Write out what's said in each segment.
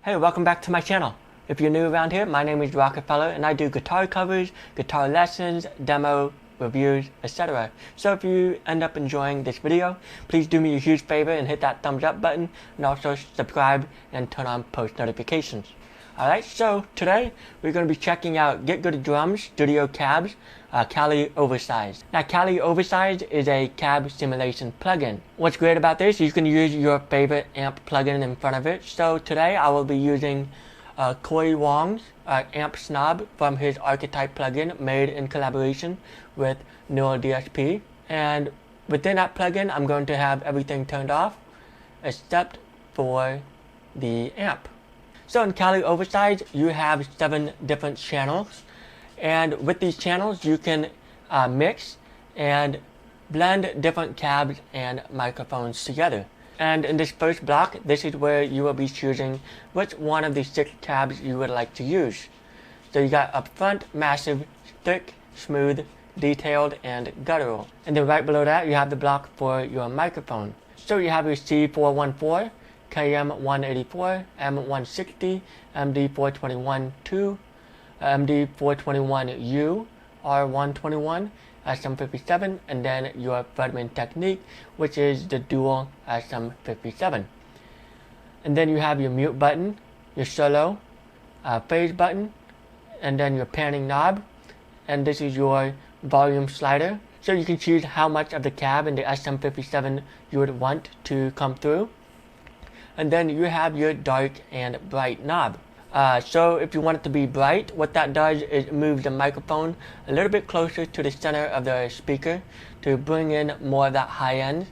Hey, welcome back to my channel. If you're new around here, my name is Rockefeller and I do guitar covers, guitar lessons, demo, reviews, etc. So if you end up enjoying this video, please do me a huge favor and hit that thumbs up button and also subscribe and turn on post notifications. Alright, so today we're going to be checking out Get Good Drums Studio Cabs, Cali Oversized. Now Cali Oversized is a cab simulation plugin. What's great about this is you can use your favorite amp plugin in front of it. So today I will be using Corey Wong's amp snob from his Archetype plugin made in collaboration with Neural DSP. And within that plugin I'm going to have everything turned off except for the amp. So in Cali Oversized, you have 7 different channels, and with these channels you can mix and blend different cabs and microphones together. And in this first block, this is where you will be choosing which one of these 6 cabs you would like to use. So you got up front, massive, thick, smooth, detailed, and guttural. And then right below that, you have the block for your microphone. So you have your C414, KM184, M160, MD421-2, MD421U, R121, SM57, and then your Fredman technique, which is the dual SM57. And then you have your mute button, your solo, phase button, and then your panning knob, and this is your volume slider. So you can choose how much of the cab in the SM57 you would want to come through. And then you have your dark and bright knob. So if you want it to be bright, what that does is move the microphone a little bit closer to the center of the speaker to bring in more of that high end.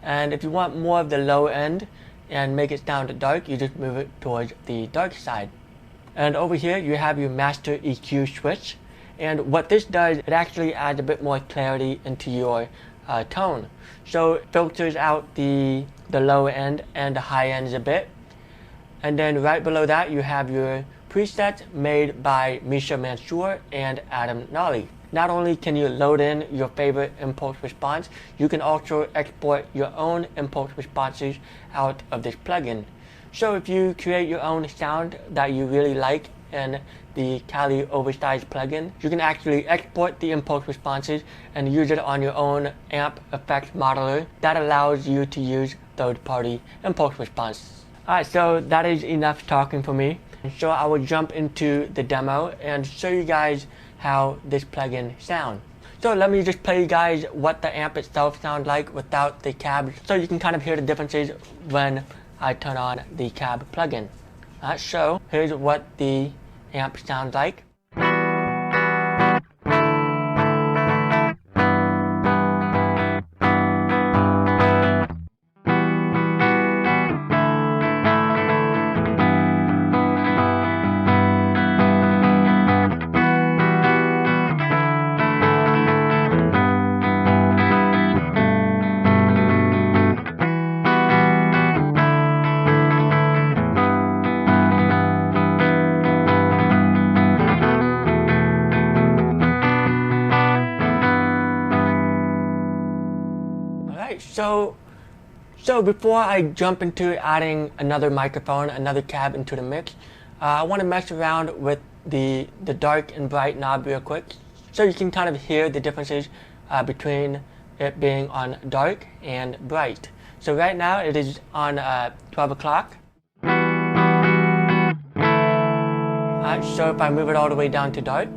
And if you want more of the low end and make it sound dark, you just move it towards the dark side. And over here you have your master EQ switch. And what this does, it actually adds a bit more clarity into your tone. So it filters out the low end and the high ends a bit. And then right below that you have your presets made by Misha Mansour and Adam Nolly. Not only can you load in your favorite impulse response, you can also export your own impulse responses out of this plugin. So if you create your own sound that you really like in the Cali Oversized plugin, you can actually export the impulse responses and use it on your own amp effects modeler that allows you to use third-party impulse responses. Alright, so that is enough talking for me. So I will jump into the demo and show you guys how this plugin sounds. So let me just play you guys what the amp itself sounds like without the cab, so you can kind of hear the differences when I turn on the cab plugin. Alright, so here's what the amp sounds like. So before I jump into adding another microphone, another cab into the mix, I want to mess around with the dark and bright knob real quick, so you can kind of hear the differences between it being on dark and bright. So right now it is on 12 o'clock. So if I move it all the way down to dark,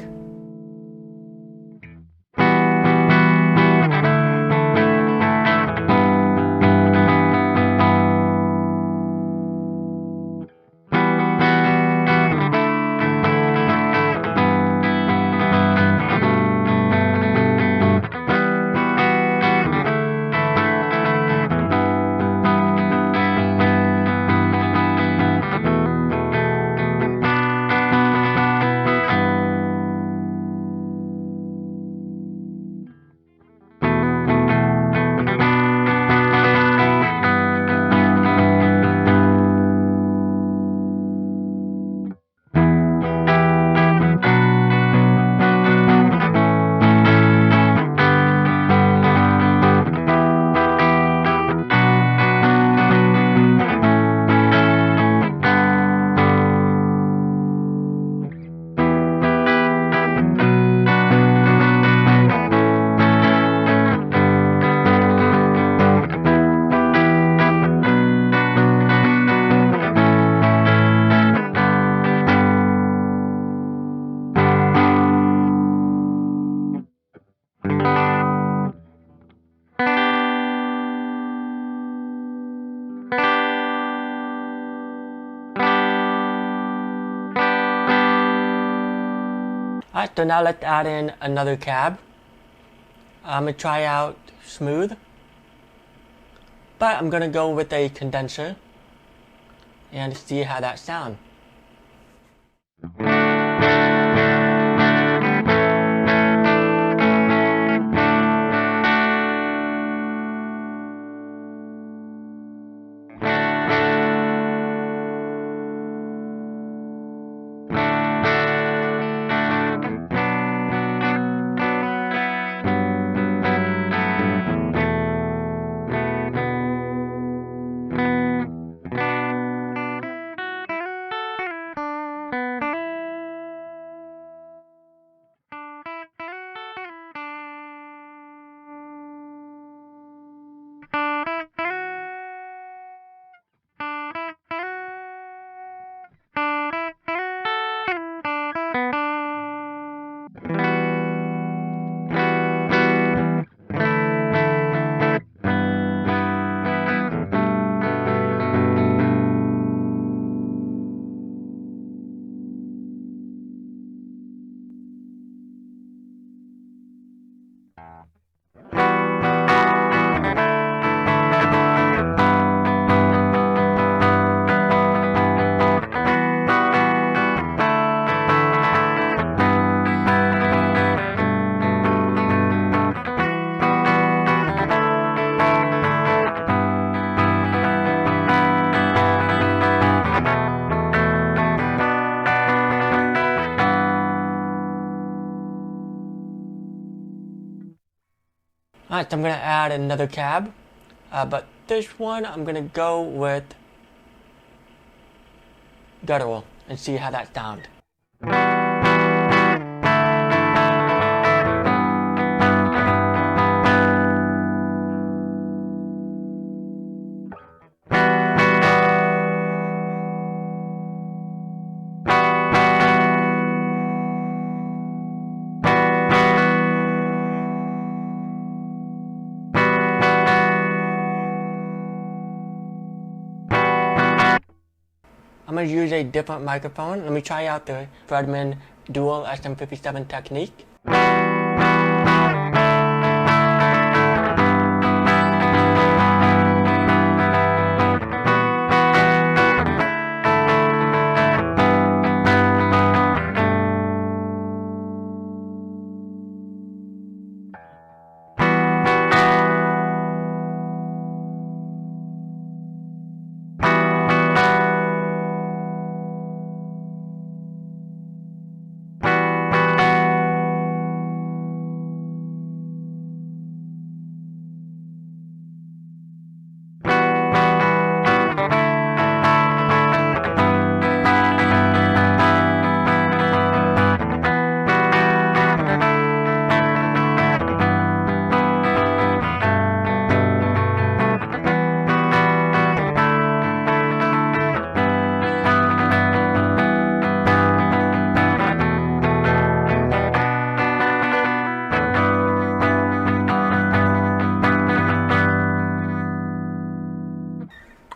Alright, so now let's add in another cab. I'm going to try out smooth, but I'm going to go with a condenser and see how that sounds. Alright, so I'm going to add another cab, but this one I'm going to go with guttural and see how that sounds. I'm going to use a different microphone. Let me try out the Fredman Dual SM57 technique.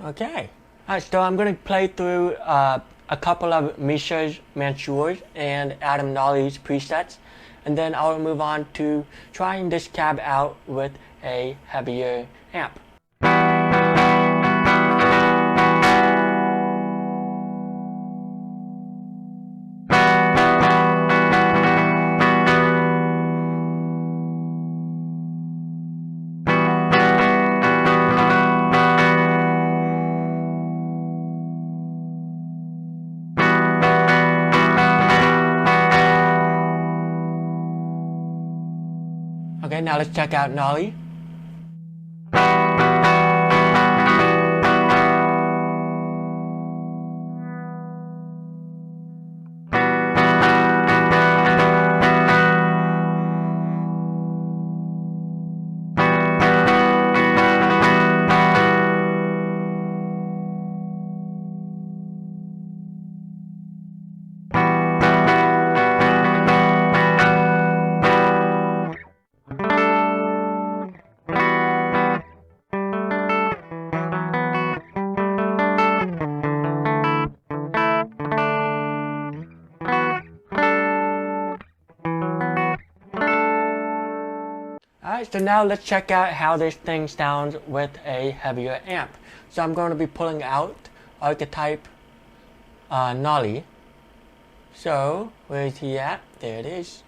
Okay. Alright, so I'm going to play through a couple of Misha's Mansours and Adam Nolly's presets, and then I'll move on to trying this cab out with a heavier amp. Okay, now let's check out Nolly. Alright, so now let's check out how this thing sounds with a heavier amp. So I'm going to be pulling out Archetype Nolly. So, where is he at? There it is.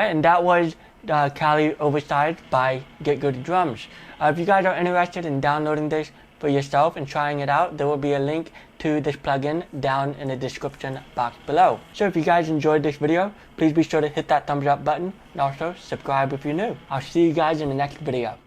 And that was Cali Oversized by Get Good Drums. If you guys are interested in downloading this for yourself and trying it out, there will be a link to this plugin down in the description box below. So if you guys enjoyed this video, please be sure to hit that thumbs up button and also subscribe if you're new. I'll see you guys in the next video.